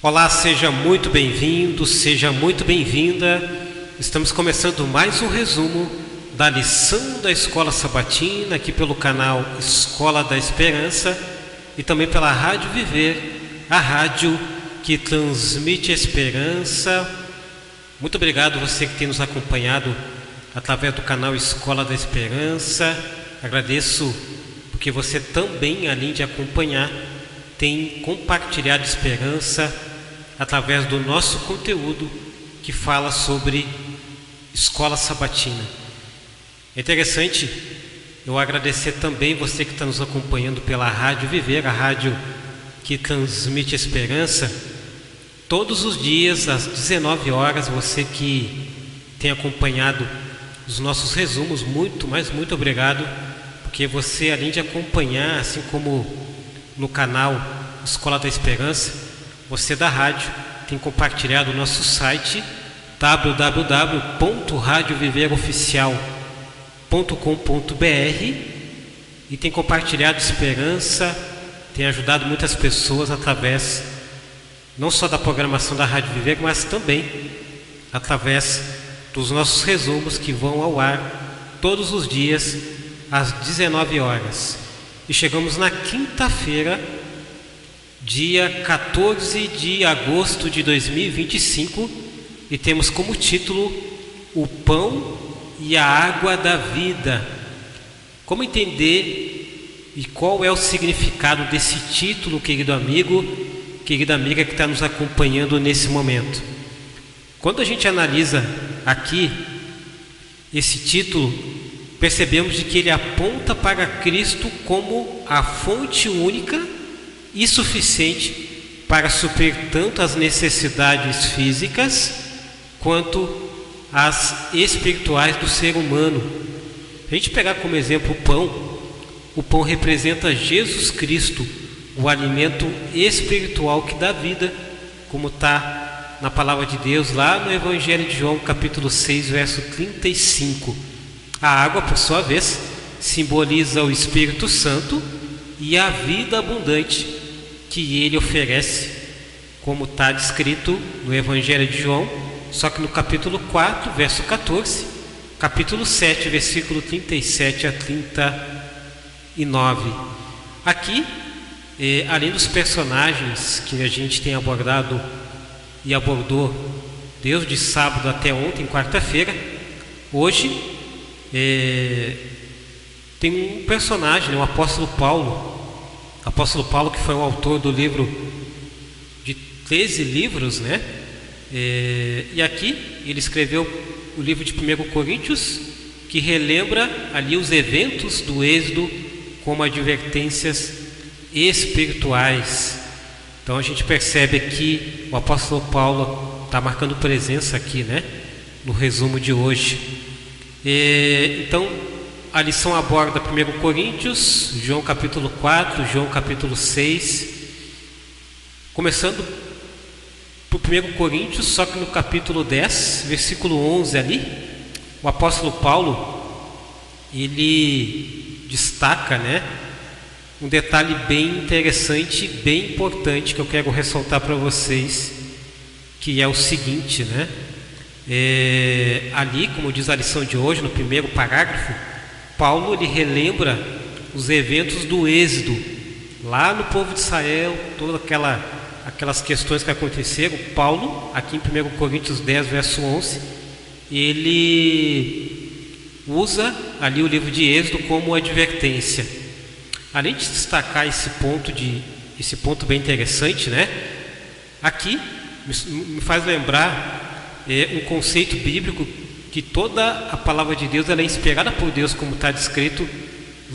Olá, seja muito bem-vindo, seja muito bem-vinda. Estamos começando mais um resumo da lição da Escola Sabatina, aqui pelo canal Escola da Esperança e também pela Rádio Viver, a rádio que transmite esperança. Muito obrigado você que tem nos acompanhado através do canal Escola da Esperança. Agradeço porque você também, além de acompanhar, tem compartilhado esperança através do nosso conteúdo que fala sobre Escola Sabatina. É interessante eu agradecer também você que está nos acompanhando pela Rádio Viver, a rádio que transmite esperança. Todos os dias, às 19 horas, você que tem acompanhado os nossos resumos, muito obrigado, porque você, além de acompanhar, assim como no canal Escola da Esperança, você da rádio tem compartilhado o nosso site www.radioviveroficial.com.br e tem compartilhado esperança, tem ajudado muitas pessoas através não só da programação da Rádio Viver, mas também através dos nossos resumos que vão ao ar todos os dias às 19 horas. E chegamos na quinta-feira, dia 14 de agosto de 2025, e temos como título O Pão e a Água da Vida. Como entender e qual é o significado desse título, querido amigo, querida amiga que está nos acompanhando nesse momento? Quando a gente analisa aqui esse título, percebemos de que ele aponta para Cristo como a fonte única e suficiente para suprir tanto as necessidades físicas quanto as espirituais do ser humano. Se a gente pegar como exemplo o pão representa Jesus Cristo, o alimento espiritual que dá vida, como está na palavra de Deus lá no Evangelho de João, capítulo 6, verso 35. A água, por sua vez, simboliza o Espírito Santo e a vida abundante que ele oferece, como está descrito no Evangelho de João, só que no capítulo 4, verso 14, capítulo 7, versículo 37 a 39. Aqui, além dos personagens que a gente tem abordado e abordou desde de sábado até ontem, quarta-feira, hoje tem um personagem, o apóstolo Paulo, que foi o autor do livro de 13 livros, né? E aqui ele escreveu o livro de 1 Coríntios, que relembra ali os eventos do Êxodo como advertências espirituais. Então a gente percebe que o apóstolo Paulo está marcando presença aqui, né? No resumo de hoje. Então a lição aborda 1 Coríntios, João capítulo 4, João capítulo 6, começando por 1 Coríntios, só que no capítulo 10, versículo 11 ali, o apóstolo Paulo, ele destaca, né, um detalhe bem interessante, bem importante, que eu quero ressaltar para vocês, que é o seguinte, né, ali, como diz a lição de hoje, no primeiro parágrafo, Paulo ele relembra os eventos do Êxodo, lá no povo de Israel, todas aquelas questões que aconteceram. Paulo, aqui em 1 Coríntios 10, verso 11, ele usa ali o livro de Êxodo como advertência. Além de destacar esse ponto bem interessante, né? Aqui me faz lembrar um conceito bíblico, que toda a palavra de Deus ela é inspirada por Deus, como está descrito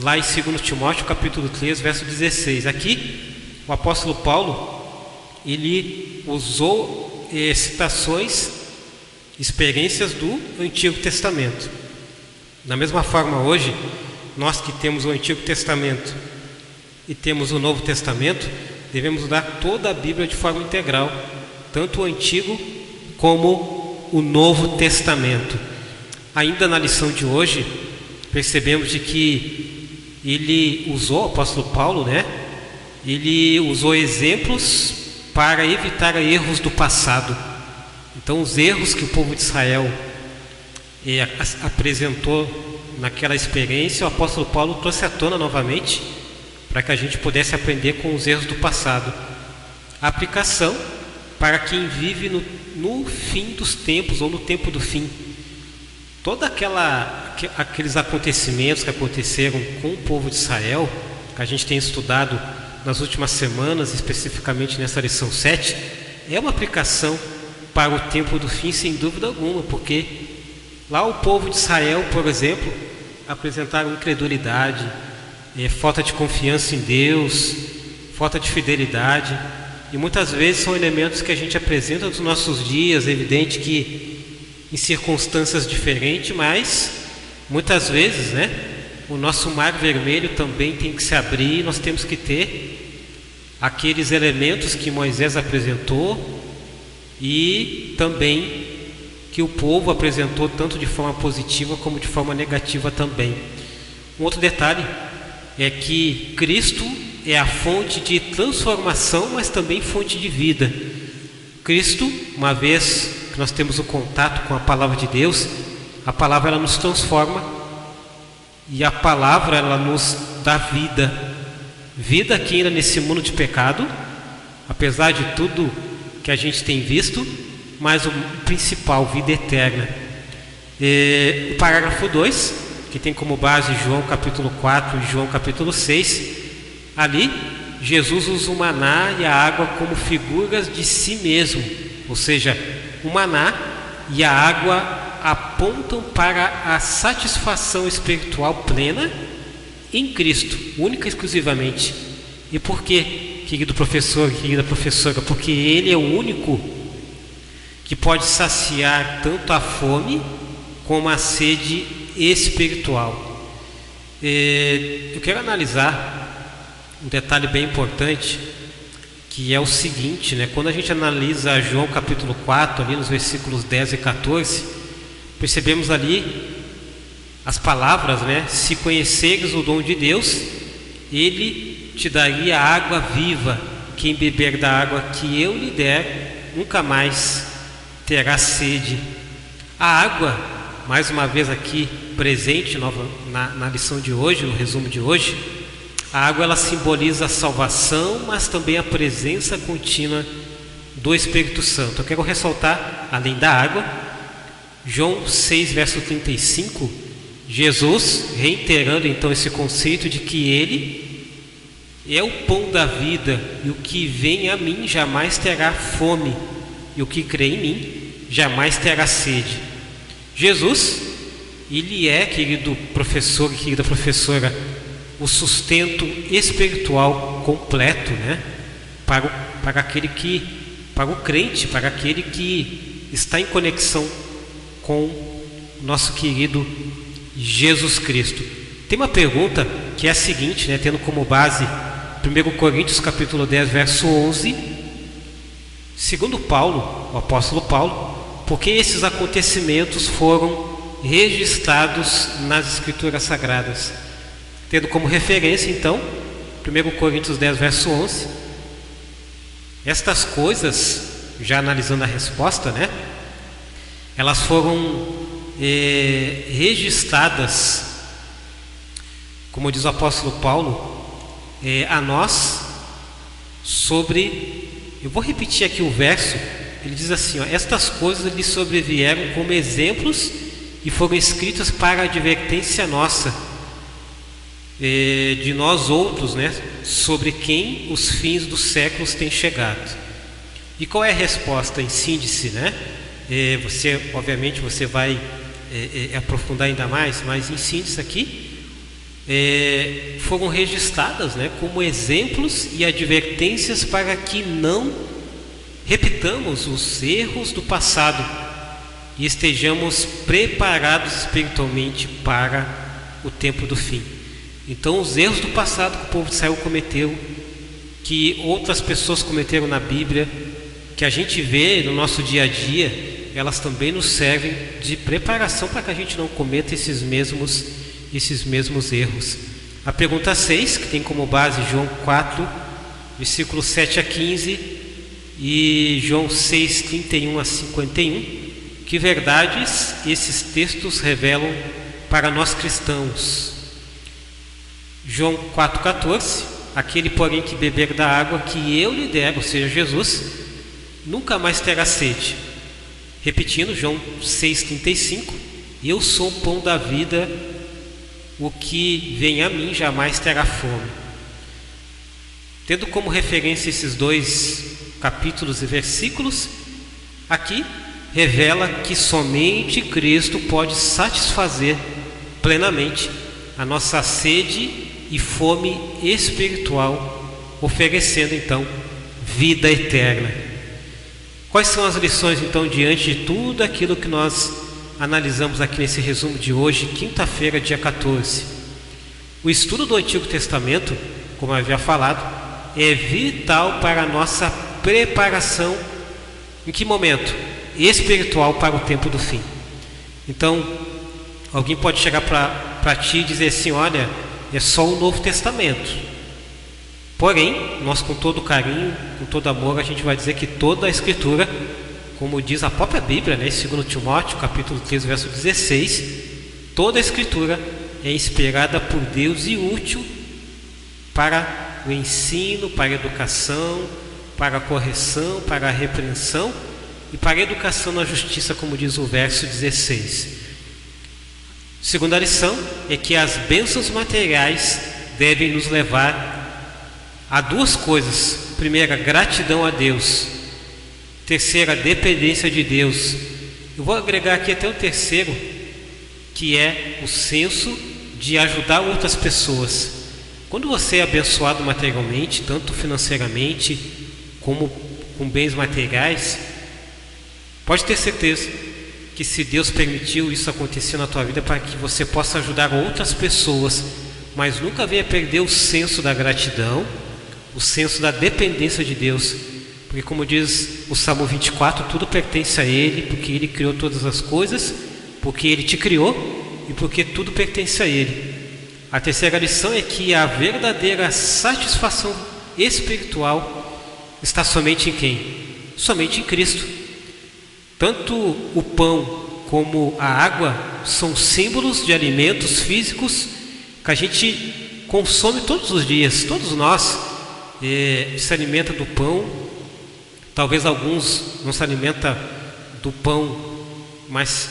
lá em 2 Timóteo capítulo 3, verso 16. Aqui o apóstolo Paulo ele usou citações, experiências do Antigo Testamento. Da mesma forma, hoje nós que temos o Antigo Testamento e temos o Novo Testamento, devemos dar toda a Bíblia de forma integral, tanto o Antigo como o Novo Testamento. Ainda na lição de hoje, percebemos de que ele usou, o apóstolo Paulo, né? Ele usou exemplos para evitar erros do passado. Então, os erros que o povo de Israel apresentou naquela experiência, o apóstolo Paulo trouxe à tona novamente, para que a gente pudesse aprender com os erros do passado. A aplicação para quem vive no fim dos tempos, ou no tempo do fim. Todos aqueles acontecimentos que aconteceram com o povo de Israel, que a gente tem estudado nas últimas semanas, especificamente nessa lição 7, é uma aplicação para o tempo do fim, sem dúvida alguma, porque lá o povo de Israel, por exemplo, apresentaram incredulidade, falta de confiança em Deus, falta de fidelidade, e muitas vezes são elementos que a gente apresenta nos nossos dias. É evidente que em circunstâncias diferentes, mas muitas vezes, o nosso mar vermelho também tem que se abrir, e nós temos que ter aqueles elementos que Moisés apresentou e também que o povo apresentou, tanto de forma positiva como de forma negativa também. Um outro detalhe é que Cristo é a fonte de transformação, mas também fonte de vida. Cristo, uma vez que nós temos o contato com a palavra de Deus, a palavra ela nos transforma, e a palavra ela nos dá vida. Vida aqui ainda nesse mundo de pecado, apesar de tudo que a gente tem visto, mas o principal, vida eterna. O parágrafo 2, que tem como base João capítulo 4 e João capítulo 6, ali Jesus usa o maná e a água como figuras de si mesmo, ou seja, o maná e a água apontam para a satisfação espiritual plena em Cristo, única e exclusivamente. E por quê, querido professor, querida professora? Porque Ele é o único que pode saciar tanto a fome como a sede espiritual. Eu quero analisar um detalhe bem importante, que é o seguinte, quando a gente analisa João capítulo 4, ali nos versículos 10 e 14, percebemos ali as palavras, se conheceres o dom de Deus, Ele te daria água viva, quem beber da água que eu lhe der, nunca mais terá sede. A água, mais uma vez aqui presente na lição de hoje, no resumo de hoje, a água ela simboliza a salvação, mas também a presença contínua do Espírito Santo. Eu quero ressaltar, além da água, João 6, verso 35, Jesus reiterando então esse conceito de que Ele é o pão da vida, e o que vem a mim jamais terá fome, e o que crê em mim jamais terá sede. Jesus, Ele é, querido professor e querida professora, o sustento espiritual completo, para o crente, para aquele que está em conexão com o nosso querido Jesus Cristo. Tem uma pergunta que é a seguinte, tendo como base 1 Coríntios capítulo 10, verso 11, segundo Paulo, o apóstolo Paulo, por que esses acontecimentos foram registrados nas Escrituras Sagradas? Tendo como referência, então, 1 Coríntios 10, verso 11, estas coisas, já analisando a resposta, elas foram registradas, como diz o apóstolo Paulo, a nós, eu vou repetir aqui o verso, ele diz assim, estas coisas lhe sobrevieram como exemplos e foram escritas para a advertência nossa, de nós outros, sobre quem os fins dos séculos têm chegado. E qual é a resposta em síntese, obviamente você vai aprofundar ainda mais, mas em síntese aqui, foram registradas, como exemplos e advertências para que não repitamos os erros do passado e estejamos preparados espiritualmente para o tempo do fim. Então, os erros do passado que o povo de Israel cometeu, que outras pessoas cometeram na Bíblia, que a gente vê no nosso dia a dia, elas também nos servem de preparação para que a gente não cometa esses mesmos erros. A pergunta 6, que tem como base João 4, versículos 7 a 15, e João 6, 31 a 51, que verdades esses textos revelam para nós cristãos. João 4,14, aquele porém que beber da água que eu lhe der, ou seja, Jesus, nunca mais terá sede. Repetindo, João 6,35, eu sou o pão da vida, o que vem a mim jamais terá fome. Tendo como referência esses dois capítulos e versículos, aqui revela que somente Cristo pode satisfazer plenamente a nossa sede e fome espiritual, oferecendo então vida eterna. Quais são as lições então diante de tudo aquilo que nós analisamos aqui nesse resumo de hoje, quinta-feira, dia 14? O estudo do Antigo Testamento, como eu havia falado, é vital para a nossa preparação. Em que momento? Espiritual, para o tempo do fim. Então, alguém pode chegar para ti e dizer assim: olha, é só o Novo Testamento. Porém, nós, com todo carinho, com todo amor, a gente vai dizer que toda a Escritura, como diz a própria Bíblia, né, em 2 Timóteo, capítulo 3, verso 16, toda a Escritura é inspirada por Deus e útil para o ensino, para a educação, para a correção, para a repreensão e para a educação na justiça, como diz o verso 16. Segunda lição é que as bênçãos materiais devem nos levar a duas coisas: primeira, gratidão a Deus; terceira, dependência de Deus. Eu vou agregar aqui até o terceiro, que é o senso de ajudar outras pessoas. Quando você é abençoado materialmente, tanto financeiramente como com bens materiais, pode ter certeza que, se Deus permitiu isso acontecer na tua vida, para que você possa ajudar outras pessoas, mas nunca venha perder o senso da gratidão, o senso da dependência de Deus, porque, como diz o Salmo 24, tudo pertence a Ele, porque Ele criou todas as coisas, porque Ele te criou e porque tudo pertence a Ele. A terceira lição é que a verdadeira satisfação espiritual está somente em quem? Somente em Cristo. Tanto o pão como a água são símbolos de alimentos físicos que a gente consome todos os dias. Todos nós se alimentam do pão. Talvez alguns não se alimentam do pão, mas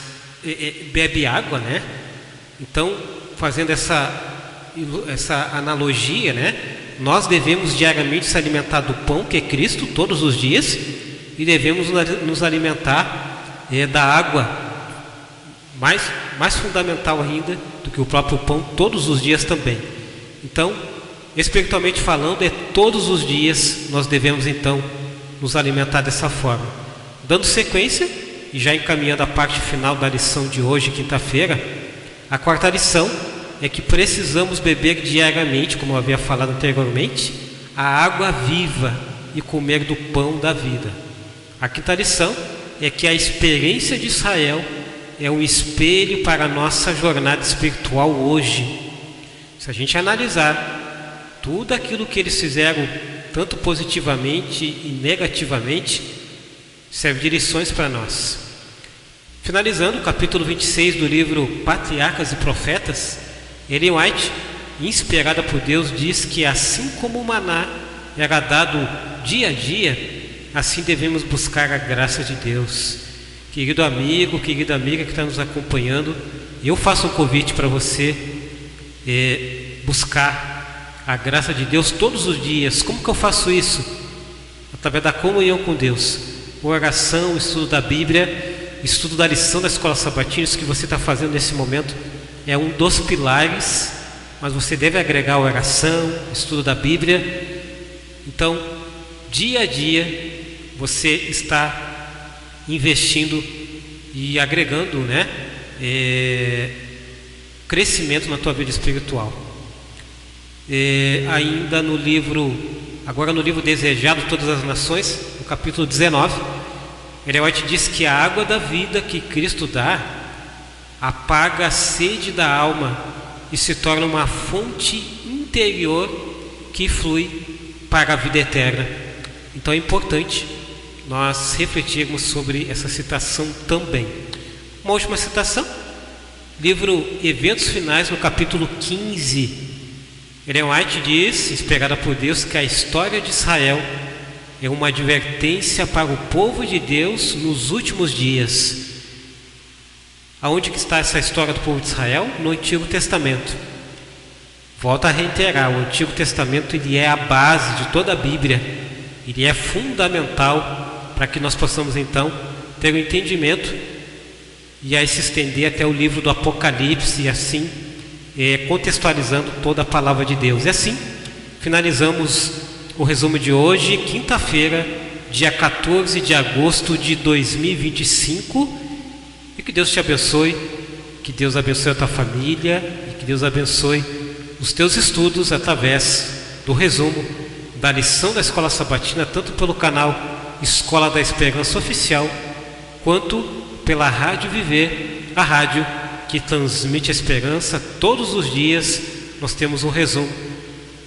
bebe água, né? Então, fazendo essa analogia, né? Nós devemos diariamente se alimentar do pão, que é Cristo, todos os dias, e devemos nos alimentar da água, mais fundamental ainda do que o próprio pão, todos os dias também. Então, espiritualmente falando, todos os dias nós devemos então nos alimentar dessa forma. Dando sequência e já encaminhando a parte final da lição de hoje, quinta-feira, a quarta lição é que precisamos beber diariamente, como eu havia falado anteriormente, a água viva e comer do pão da vida. A quinta lição é que a experiência de Israel é um espelho para a nossa jornada espiritual hoje. Se a gente analisar tudo aquilo que eles fizeram, tanto positivamente e negativamente, serve de lições para nós. Finalizando o capítulo 26 do livro Patriarcas e Profetas, Ellen White, inspirada por Deus, diz que assim como o maná era dado dia a dia, assim devemos buscar a graça de Deus. Querido amigo, querida amiga que está nos acompanhando, eu faço um convite para você buscar a graça de Deus todos os dias. Como que eu faço isso? Através da comunhão com Deus, oração, estudo da Bíblia, estudo da lição da Escola Sabatina. Isso que você está fazendo nesse momento é um dos pilares, mas você deve agregar a oração, estudo da Bíblia. Então, dia a dia, você está investindo e agregando, né, crescimento na tua vida espiritual. Ainda no livro Desejado de Todas as Nações, no capítulo 19, Ellen White diz que a água da vida que Cristo dá apaga a sede da alma e se torna uma fonte interior que flui para a vida eterna. Então é importante nós refletirmos sobre essa citação também. Uma última citação, livro Eventos Finais, no capítulo 15. Ellen White diz, inspirada por Deus, que a história de Israel é uma advertência para o povo de Deus nos últimos dias. Aonde que está essa história do povo de Israel? No Antigo Testamento. Volto a reiterar, o Antigo Testamento ele é a base de toda a Bíblia. Ele é fundamental para que nós possamos então ter o entendimento e aí se estender até o livro do Apocalipse e assim contextualizando toda a palavra de Deus. E assim finalizamos o resumo de hoje, quinta-feira, dia 14 de agosto de 2025. E que Deus te abençoe, que Deus abençoe a tua família e que Deus abençoe os teus estudos através do resumo da lição da Escola Sabatina, tanto pelo canal Escola da Esperança Oficial, quanto pela Rádio Viver, a rádio que transmite a esperança. Todos os dias nós temos um resumo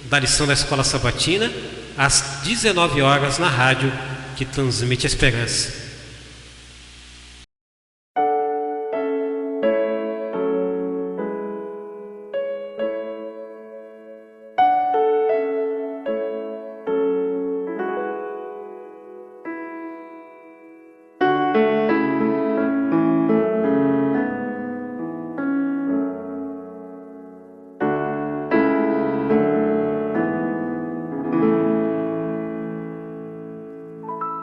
da lição da Escola Sabatina, às 19 horas na rádio que transmite a esperança.